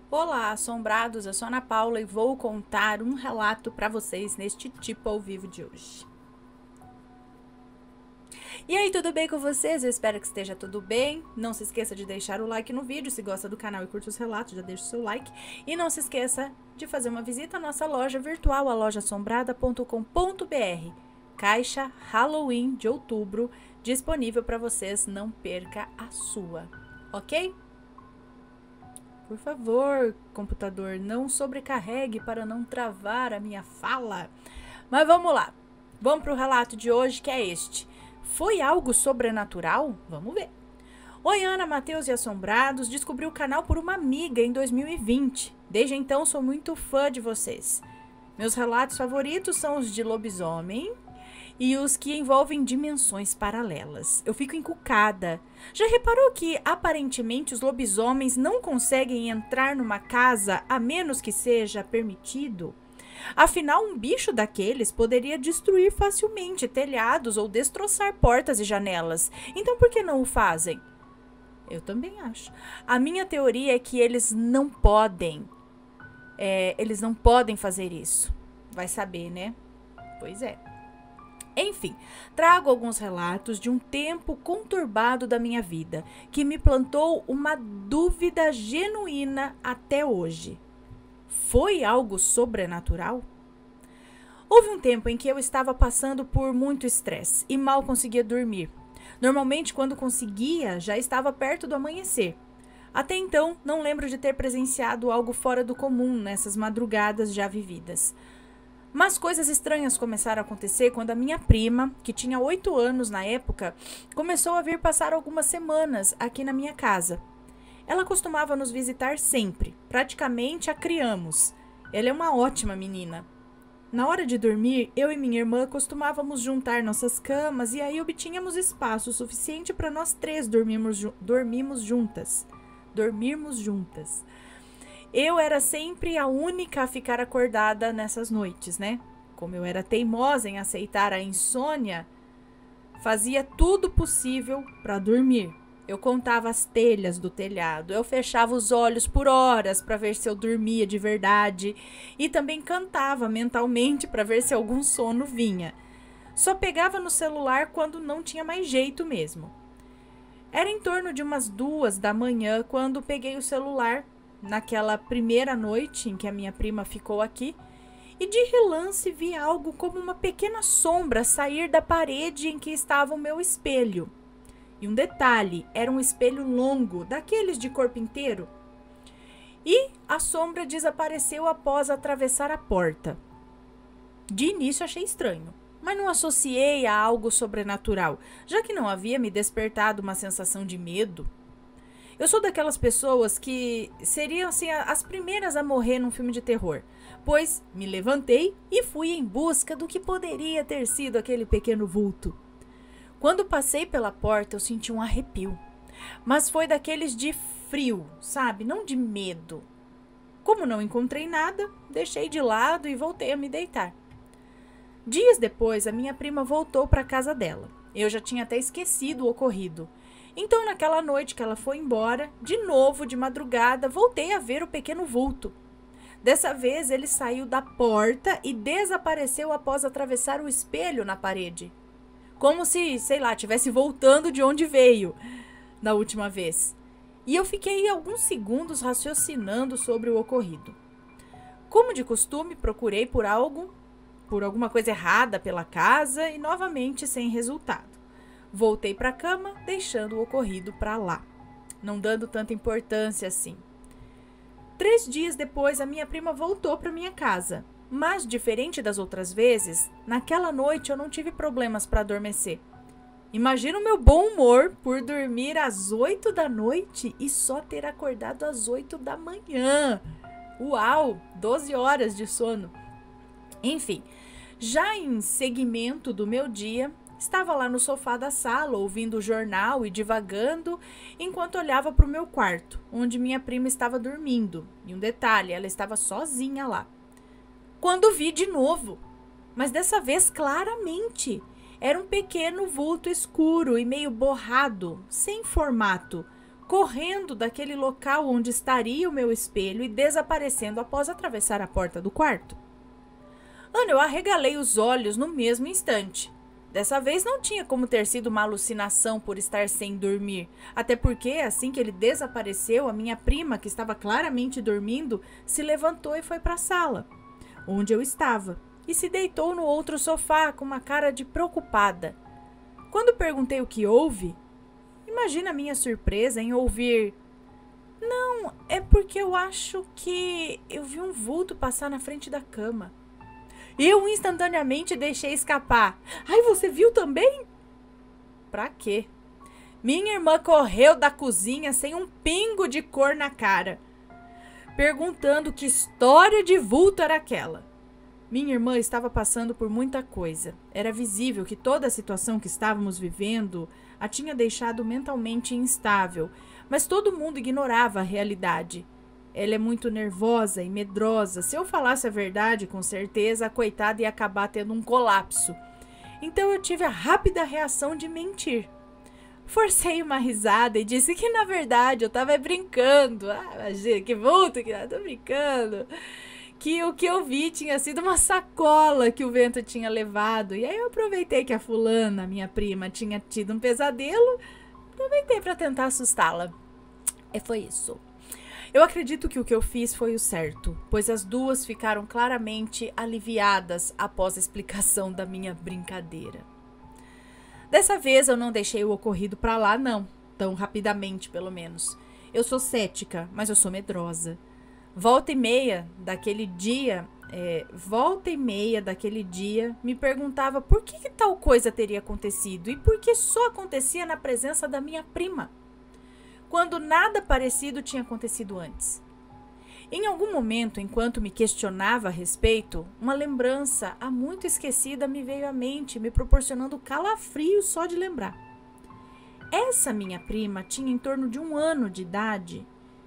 Olá, assombrados, eu sou Ana Paula e vou contar um relato para vocês neste tipo ao vivo de hoje. E aí, tudo bem com vocês? Eu espero que esteja tudo bem. Não se esqueça de deixar o like no vídeo, se gosta do canal e curte os relatos, já deixa o seu like. E não se esqueça de fazer uma visita à nossa loja virtual, a lojassombrada.com.br. Caixa Halloween de outubro, disponível para vocês, não perca a sua, ok? Por favor, computador, não sobrecarregue para não travar a minha fala. Mas vamos lá. Vamos para o relato de hoje, que é este. Foi algo sobrenatural? Vamos ver. Oi, Ana, Matheus e Assombrados. Descobri o canal por uma amiga em 2020. Desde então, sou muito fã de vocês. Meus relatos favoritos são os de lobisomem e os que envolvem dimensões paralelas. Eu fico encucada. Já reparou que, aparentemente, os lobisomens não conseguem entrar numa casa a menos que seja permitido? Afinal, um bicho daqueles poderia destruir facilmente telhados ou destroçar portas e janelas. Então, por que não o fazem? Eu também acho. A minha teoria é que eles não podem. Eles não podem fazer isso. Vai saber, né? Pois é. Enfim, trago alguns relatos de um tempo conturbado da minha vida, que me plantou uma dúvida genuína até hoje. Foi algo sobrenatural? Houve um tempo em que eu estava passando por muito estresse e mal conseguia dormir. Normalmente, quando conseguia, já estava perto do amanhecer. Até então, não lembro de ter presenciado algo fora do comum nessas madrugadas já vividas. Mas coisas estranhas começaram a acontecer quando a minha prima, que tinha 8 anos na época, começou a vir passar algumas semanas aqui na minha casa. Ela costumava nos visitar sempre, praticamente a criamos. Ela é uma ótima menina. Na hora de dormir, eu e minha irmã costumávamos juntar nossas camas e aí obtínhamos espaço suficiente para nós três dormirmos juntas. Eu era sempre a única a ficar acordada nessas noites, né? Como eu era teimosa em aceitar a insônia, fazia tudo possível para dormir. Eu contava as telhas do telhado, eu fechava os olhos por horas para ver se eu dormia de verdade e também cantava mentalmente para ver se algum sono vinha. Só pegava no celular quando não tinha mais jeito mesmo. Era em torno de umas 2 da manhã quando peguei o celular, naquela primeira noite em que a minha prima ficou aqui, e de relance vi algo como uma pequena sombra sair da parede em que estava o meu espelho. E um detalhe, era um espelho longo, daqueles de corpo inteiro. E a sombra desapareceu após atravessar a porta. De início achei estranho, mas não associei a algo sobrenatural, já que não havia me despertado uma sensação de medo. Eu sou daquelas pessoas que seriam assim, as primeiras a morrer num filme de terror, pois me levantei e fui em busca do que poderia ter sido aquele pequeno vulto. Quando passei pela porta, eu senti um arrepio, mas foi daqueles de frio, sabe? Não de medo. Como não encontrei nada, deixei de lado e voltei a me deitar. Dias depois, a minha prima voltou para a casa dela. Eu já tinha até esquecido o ocorrido. Então, naquela noite que ela foi embora, de novo, de madrugada, voltei a ver o pequeno vulto. Dessa vez, ele saiu da porta e desapareceu após atravessar o espelho na parede. Como se, sei lá, estivesse voltando de onde veio na última vez. E eu fiquei alguns segundos raciocinando sobre o ocorrido. Como de costume, procurei por alguma coisa errada pela casa e novamente sem resultado. Voltei para a cama, deixando o ocorrido para lá, não dando tanta importância assim. 3 dias depois, a minha prima voltou para minha casa, mas diferente das outras vezes, naquela noite eu não tive problemas para adormecer. Imagina o meu bom humor por dormir às 8 da noite e só ter acordado às 8 da manhã. Uau, 12 horas de sono. Enfim, já em seguimento do meu dia, estava lá no sofá da sala, ouvindo o jornal e divagando, enquanto olhava para o meu quarto, onde minha prima estava dormindo. E um detalhe, ela estava sozinha lá. Quando vi de novo, mas dessa vez claramente, era um pequeno vulto escuro e meio borrado, sem formato, correndo daquele local onde estaria o meu espelho e desaparecendo após atravessar a porta do quarto. Ana, eu arregalei os olhos no mesmo instante. Dessa vez não tinha como ter sido uma alucinação por estar sem dormir, até porque, assim que ele desapareceu, a minha prima, que estava claramente dormindo, se levantou e foi para a sala, onde eu estava, e se deitou no outro sofá com uma cara de preocupada. Quando perguntei o que houve, imagina a minha surpresa em ouvir: "Não, é porque eu acho que eu vi um vulto passar na frente da cama." Eu instantaneamente deixei escapar: "Ai, você viu também?" Pra quê? Minha irmã correu da cozinha sem um pingo de cor na cara, perguntando que história de vulto era aquela. Minha irmã estava passando por muita coisa. Era visível que toda a situação que estávamos vivendo a tinha deixado mentalmente instável, mas todo mundo ignorava a realidade. Ela é muito nervosa e medrosa. Se eu falasse a verdade, com certeza a coitada ia acabar tendo um colapso. Então eu tive a rápida reação de mentir. Forcei uma risada e disse que na verdade eu estava brincando. Ah, imagina, que vulto, que tô brincando. Que o que eu vi tinha sido uma sacola que o vento tinha levado. E aí eu aproveitei que a fulana, minha prima, tinha tido um pesadelo. Aproveitei para tentar assustá-la. E foi isso. Eu acredito que o que eu fiz foi o certo, pois as duas ficaram claramente aliviadas após a explicação da minha brincadeira. Dessa vez eu não deixei o ocorrido para lá, não, tão rapidamente pelo menos. Eu sou cética, mas eu sou medrosa. Volta e meia daquele dia, me perguntava por que tal coisa teria acontecido e por que só acontecia na presença da minha prima, quando nada parecido tinha acontecido antes. Em algum momento, enquanto me questionava a respeito, uma lembrança há muito esquecida me veio à mente, me proporcionando calafrio só de lembrar. Essa minha prima tinha em torno de 1 ano de idade.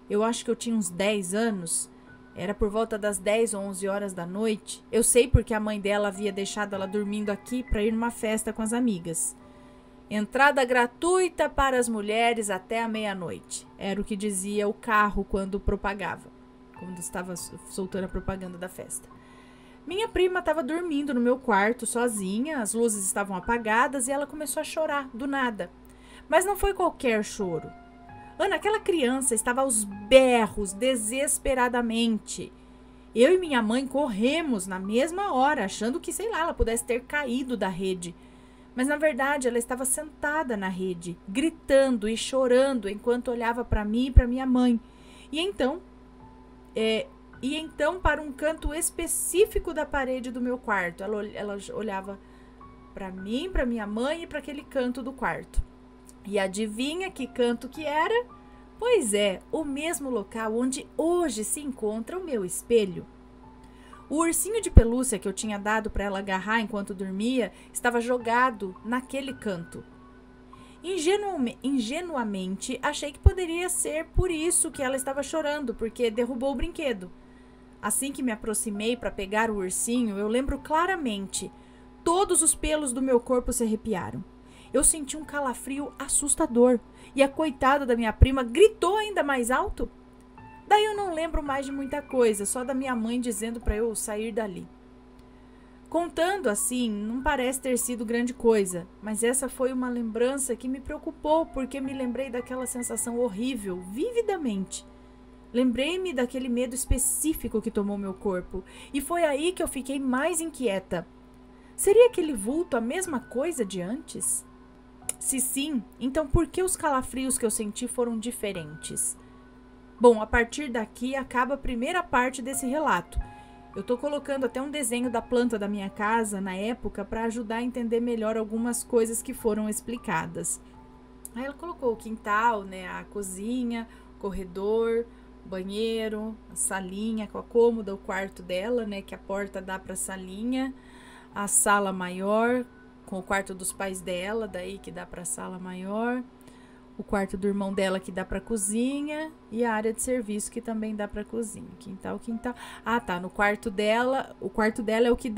Eu acho que eu tinha uns 10 anos. Era por volta das 10 ou 11 horas da noite. Eu sei porque a mãe dela havia deixado ela dormindo aqui para ir numa festa com as amigas. Entrada gratuita para as mulheres até a meia-noite. Era o que dizia o carro quando estava soltando a propaganda da festa. Minha prima estava dormindo no meu quarto sozinha, as luzes estavam apagadas e ela começou a chorar, do nada. Mas não foi qualquer choro. Ana, aquela criança estava aos berros, desesperadamente. Eu e minha mãe corremos na mesma hora, achando que, ela pudesse ter caído da rede. Mas, na verdade, ela estava sentada na rede, gritando e chorando enquanto olhava para mim e para minha mãe. E então, para um canto específico da parede do meu quarto. Ela olhava para mim, para minha mãe e para aquele canto do quarto. E adivinha que canto que era? Pois é, o mesmo local onde hoje se encontra o meu espelho. O ursinho de pelúcia que eu tinha dado para ela agarrar enquanto dormia estava jogado naquele canto. Ingenuamente, achei que poderia ser por isso que ela estava chorando, porque derrubou o brinquedo. Assim que me aproximei para pegar o ursinho, eu lembro claramente. Todos os pelos do meu corpo se arrepiaram. Eu senti um calafrio assustador e a coitada da minha prima gritou ainda mais alto. Daí eu não lembro mais de muita coisa, só da minha mãe dizendo para eu sair dali. Contando assim, não parece ter sido grande coisa, mas essa foi uma lembrança que me preocupou porque me lembrei daquela sensação horrível, vividamente. Lembrei-me daquele medo específico que tomou meu corpo e foi aí que eu fiquei mais inquieta. Seria aquele vulto a mesma coisa de antes? Se sim, então por que os calafrios que eu senti foram diferentes? Bom, a partir daqui acaba a primeira parte desse relato. Eu tô colocando até um desenho da planta da minha casa na época para ajudar a entender melhor algumas coisas que foram explicadas. Aí ela colocou o quintal, a cozinha, o corredor, o banheiro, a salinha com a cômoda, o quarto dela, que a porta dá para a salinha, a sala maior com o quarto dos pais dela, daí que dá para a sala maior, o quarto do irmão dela que dá para a cozinha e a área de serviço que também dá para a cozinha. Quintal. Ah, tá, no quarto dela, o quarto dela é o que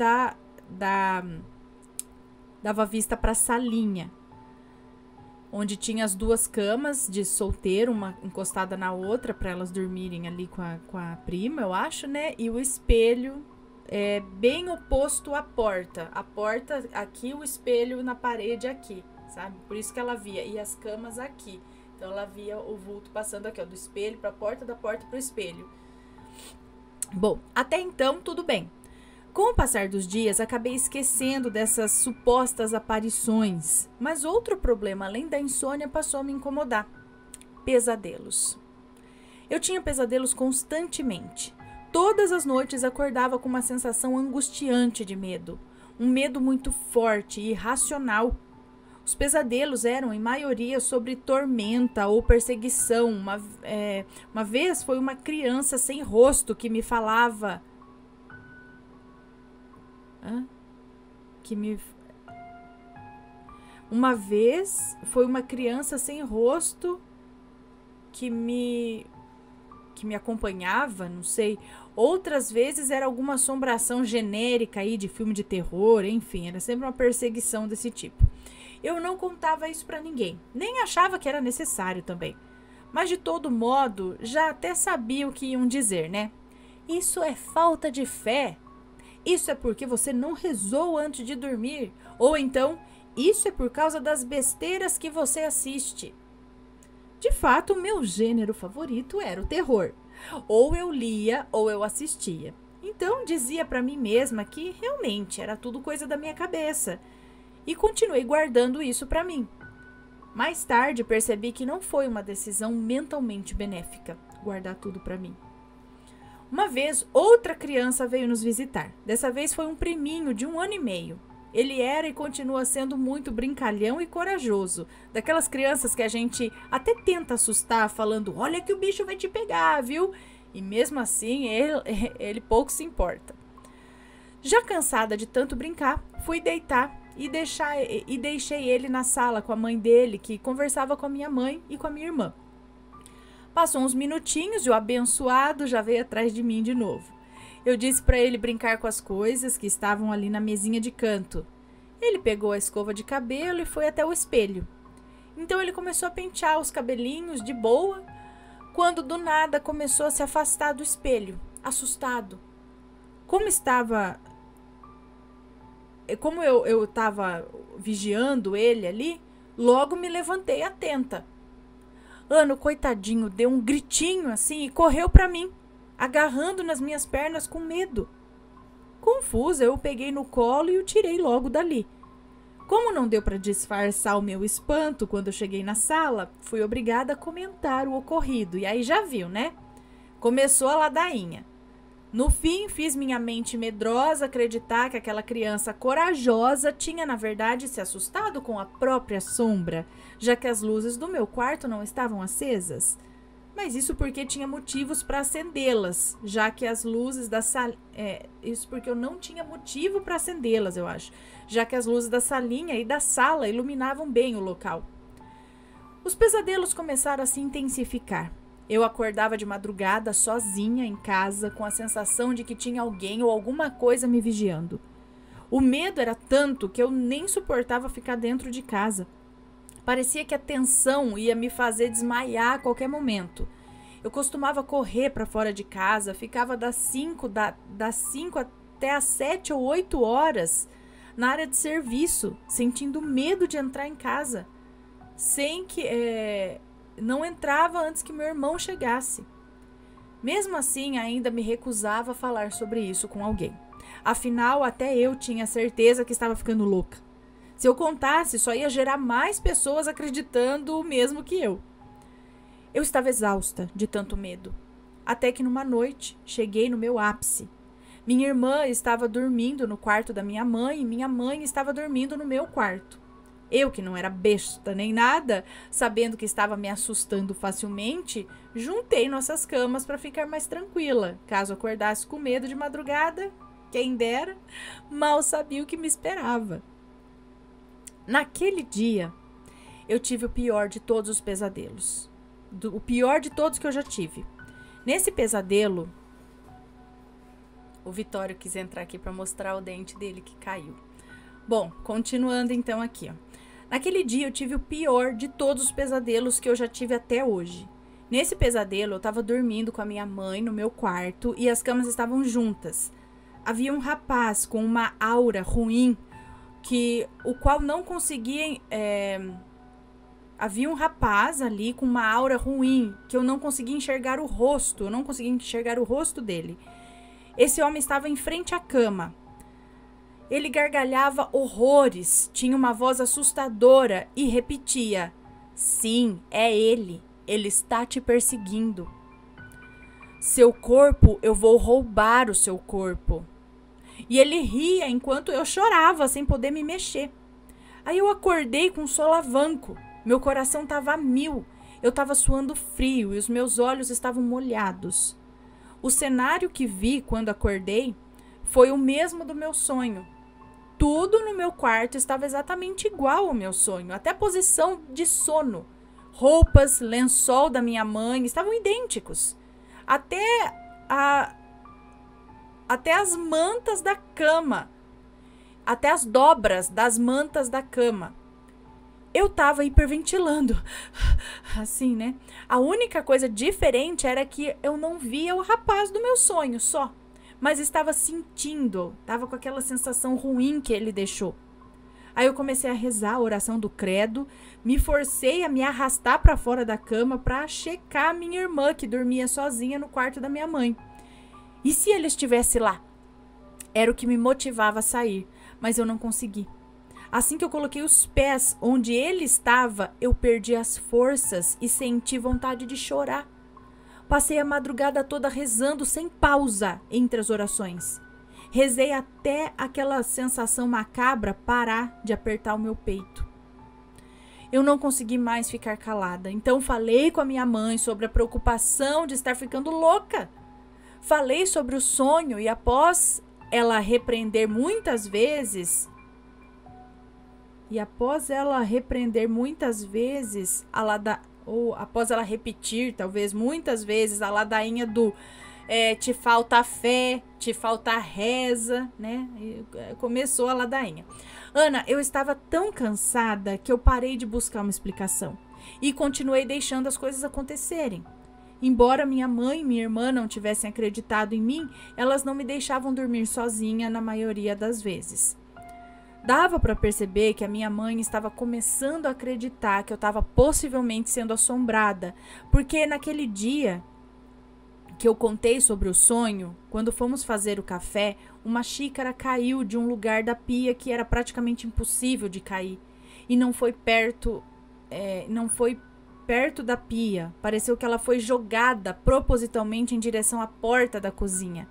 dava vista para a salinha. onde tinha as duas camas de solteiro, uma encostada na outra, para elas dormirem ali com a prima, eu acho, né? E o espelho bem oposto à porta. A porta aqui, o espelho na parede aqui, sabe? Por isso que ela via. E as camas aqui. Então ela via o vulto passando aqui, ó, do espelho para a porta, da porta para o espelho. Bom, até então tudo bem. Com o passar dos dias, acabei esquecendo dessas supostas aparições, mas outro problema além da insônia passou a me incomodar: pesadelos. Eu tinha pesadelos constantemente. Todas as noites acordava com uma sensação angustiante de medo, um medo muito forte e irracional. Os pesadelos eram, em maioria, sobre tormenta ou perseguição. Uma vez foi uma criança sem rosto que me falava... Uma vez foi uma criança sem rosto que me acompanhava, não sei. Outras vezes era alguma assombração genérica aí de filme de terror, enfim, era sempre uma perseguição desse tipo. Eu não contava isso pra ninguém, nem achava que era necessário também. Mas de todo modo, já até sabia o que iam dizer, né? Isso é falta de fé. Isso é porque você não rezou antes de dormir. Ou então, isso é por causa das besteiras que você assiste. De fato, o meu gênero favorito era o terror. Ou eu lia ou eu assistia. Então, dizia para mim mesma que realmente era tudo coisa da minha cabeça. E continuei guardando isso para mim. Mais tarde, percebi que não foi uma decisão mentalmente benéfica guardar tudo para mim. Uma vez, outra criança veio nos visitar. Dessa vez foi um priminho de 1 ano e meio. Ele era e continua sendo muito brincalhão e corajoso. Daquelas crianças que a gente até tenta assustar, falando: olha que o bicho vai te pegar, viu? E mesmo assim, ele pouco se importa. Já cansada de tanto brincar, fui deitar e deixei ele na sala com a mãe dele, que conversava com a minha mãe e com a minha irmã. Passou uns minutinhos e o abençoado já veio atrás de mim de novo. Eu disse para ele brincar com as coisas que estavam ali na mesinha de canto. Ele pegou a escova de cabelo e foi até o espelho. Então ele começou a pentear os cabelinhos de boa, quando do nada começou a se afastar do espelho, assustado. Como eu estava vigiando ele ali, logo me levantei atenta. Ano, coitadinho, deu um gritinho assim e correu para mim, agarrando nas minhas pernas com medo. Confusa, eu o peguei no colo e o tirei logo dali. Como não deu para disfarçar o meu espanto quando eu cheguei na sala, fui obrigada a comentar o ocorrido. E aí já viu, né? Começou a ladainha. No fim, fiz minha mente medrosa acreditar que aquela criança corajosa tinha, na verdade, se assustado com a própria sombra, já que as luzes do meu quarto não estavam acesas. Mas isso porque tinha motivos para acendê-las, já que as luzes da sala... isso porque eu não tinha motivo para acendê-las, eu acho. Já que as luzes da salinha e da sala iluminavam bem o local. Os pesadelos começaram a se intensificar. Eu acordava de madrugada sozinha em casa, com a sensação de que tinha alguém ou alguma coisa me vigiando. O medo era tanto que eu nem suportava ficar dentro de casa. Parecia que a tensão ia me fazer desmaiar a qualquer momento. Eu costumava correr para fora de casa, ficava das 5 até as 7 ou 8 horas na área de serviço, sentindo medo de entrar em casa, não entrava antes que meu irmão chegasse. Mesmo assim, ainda me recusava a falar sobre isso com alguém. Afinal, até eu tinha certeza que estava ficando louca. Se eu contasse, só ia gerar mais pessoas acreditando o mesmo que eu. Eu estava exausta de tanto medo. Até que numa noite, cheguei no meu ápice. Minha irmã estava dormindo no quarto da minha mãe e minha mãe estava dormindo no meu quarto. Eu, que não era besta nem nada, sabendo que estava me assustando facilmente, juntei nossas camas para ficar mais tranquila. Caso acordasse com medo de madrugada, quem dera, mal sabia o que me esperava. Naquele dia, eu tive o pior de todos os pesadelos. O pior de todos que eu já tive. Nesse pesadelo, o Vitório quis entrar aqui para mostrar o dente dele que caiu. Bom, continuando então aqui, ó. Naquele dia eu tive o pior de todos os pesadelos que eu já tive até hoje. Nesse pesadelo eu estava dormindo com a minha mãe no meu quarto e as camas estavam juntas. Havia um rapaz com uma aura ruim, o qual não conseguia... Havia um rapaz ali com uma aura ruim, que eu não conseguia enxergar o rosto, dele. Esse homem estava em frente à cama. Ele gargalhava horrores, tinha uma voz assustadora e repetia: "Sim, é ele. Ele está te perseguindo. Seu corpo, eu vou roubar o seu corpo." E ele ria enquanto eu chorava, sem poder me mexer. Aí eu acordei com um solavanco. Meu coração estava a mil. Eu estava suando frio e os meus olhos estavam molhados. O cenário que vi quando acordei foi o mesmo do meu sonho. Tudo no meu quarto estava exatamente igual ao meu sonho, até a posição de sono. Roupas, lençol da minha mãe estavam idênticos. Até as mantas da cama. Até as dobras das mantas da cama. Eu tava hiperventilando. Assim, né? A única coisa diferente era que eu não via o rapaz do meu sonho só. Mas estava sentindo. Tava com aquela sensação ruim que ele deixou. Aí eu comecei a rezar a oração do credo. Me forcei a me arrastar para fora da cama para checar a minha irmã, que dormia sozinha no quarto da minha mãe. E se ele estivesse lá? Era o que me motivava a sair. Mas eu não consegui. Assim que eu coloquei os pés onde ele estava, eu perdi as forças e senti vontade de chorar. Passei a madrugada toda rezando sem pausa entre as orações. Rezei até aquela sensação macabra parar de apertar o meu peito. Eu não consegui mais ficar calada, então falei com a minha mãe sobre a preocupação de estar ficando louca. Falei sobre o sonho e após ela repreender muitas vezes... após ela repetir, talvez muitas vezes, a ladainha do te falta fé, te falta reza, né? E começou a ladainha. Ana, eu estava tão cansada que eu parei de buscar uma explicação e continuei deixando as coisas acontecerem. Embora minha mãe e minha irmã não tivessem acreditado em mim, elas não me deixavam dormir sozinha na maioria das vezes. Dava para perceber que a minha mãe estava começando a acreditar que eu estava possivelmente sendo assombrada, porque naquele dia que eu contei sobre o sonho, quando fomos fazer o café, uma xícara caiu de um lugar da pia que era praticamente impossível de cair e não foi perto da pia. Pareceu que ela foi jogada propositalmente em direção à porta da cozinha.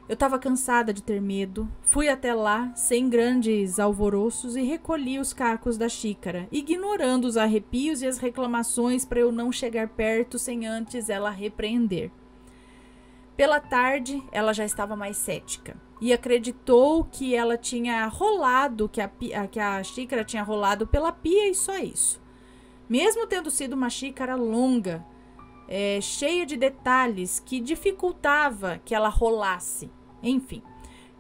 Eu estava cansada de ter medo, fui até lá, sem grandes alvoroços, e recolhi os cacos da xícara, ignorando os arrepios e as reclamações para eu não chegar perto sem antes ela repreender. Pela tarde, ela já estava mais cética e acreditou que ela tinha rolado, que a xícara tinha rolado pela pia e só isso. Mesmo tendo sido uma xícara longa, cheia de detalhes que dificultava que ela rolasse. Enfim,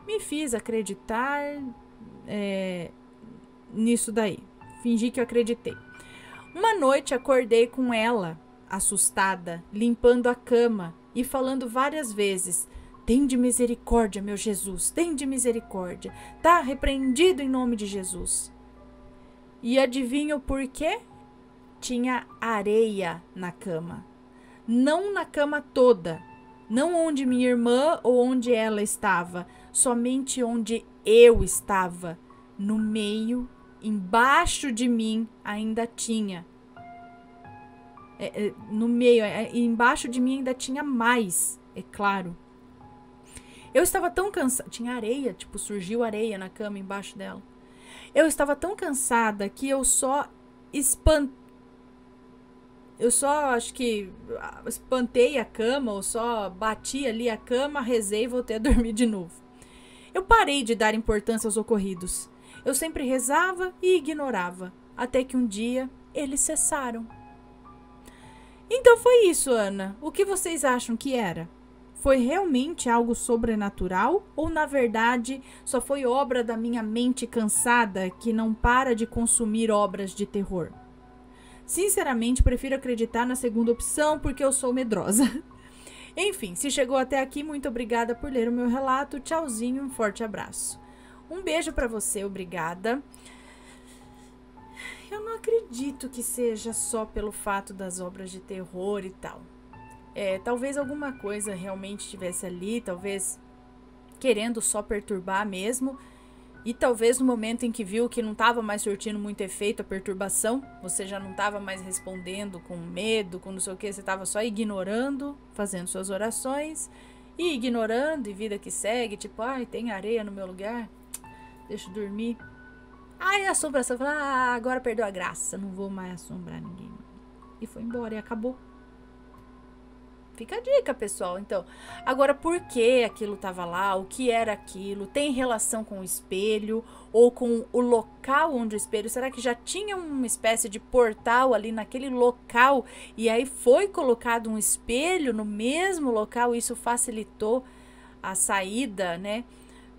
me fiz acreditar nisso daí. Fingi que eu acreditei. Uma noite acordei com ela, assustada, limpando a cama e falando várias vezes: "Tende misericórdia, meu Jesus, tende misericórdia. Tá repreendido em nome de Jesus." E adivinha o porquê? Tinha areia na cama. Não na cama toda. Não onde minha irmã ou onde ela estava. Somente onde eu estava. No meio, embaixo de mim, ainda tinha. Embaixo de mim ainda tinha mais, é claro. Eu estava tão cansada. Tinha areia, surgiu areia na cama embaixo dela. Eu estava tão cansada que eu só acho que espantei a cama, ou só bati ali a cama, rezei e voltei a dormir de novo. Eu parei de dar importância aos ocorridos. Eu sempre rezava e ignorava, até que um dia eles cessaram. Então foi isso, Ana. O que vocês acham que era? Foi realmente algo sobrenatural ou, na verdade, só foi obra da minha mente cansada que não para de consumir obras de terror? Sinceramente, prefiro acreditar na segunda opção porque eu sou medrosa. Enfim, se chegou até aqui, muito obrigada por ler o meu relato. Tchauzinho, um forte abraço. Um beijo pra você, obrigada. Eu não acredito que seja só pelo fato das obras de terror e tal. Talvez alguma coisa realmente estivesse ali, talvez querendo só perturbar mesmo. E talvez no momento em que viu que não estava mais surtindo muito efeito a perturbação, você já não estava mais respondendo com medo, com não sei o que, você estava só ignorando, fazendo suas orações e ignorando, e vida que segue, tipo, ai, tem areia no meu lugar, deixa eu dormir. Aí a assombração falou, agora perdeu a graça, não vou mais assombrar ninguém. E foi embora e acabou. Fica a dica, pessoal. Então, agora, por que aquilo estava lá? O que era aquilo? Tem relação com o espelho? Ou com o local onde o espelho... Será que já tinha uma espécie de portal ali naquele local? E aí foi colocado um espelho no mesmo local? E isso facilitou a saída, né?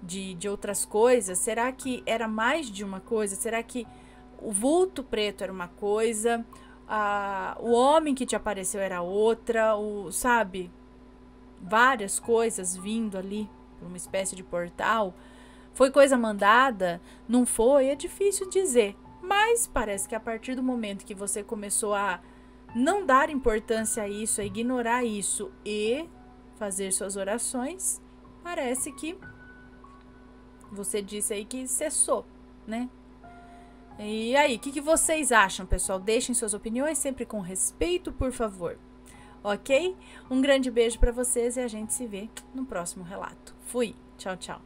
De outras coisas? Será que era mais de uma coisa? Será que o vulto preto era uma coisa... o homem que te apareceu era outra, sabe? Várias coisas vindo ali por uma espécie de portal. Foi coisa mandada? Não foi? É difícil dizer. Mas parece que a partir do momento que você começou a não dar importância a isso, a ignorar isso e fazer suas orações, parece que você disse aí que cessou, né? E aí, o que vocês acham, pessoal? Deixem suas opiniões sempre com respeito, por favor. Ok? Um grande beijo para vocês e a gente se vê no próximo relato. Fui! Tchau, tchau!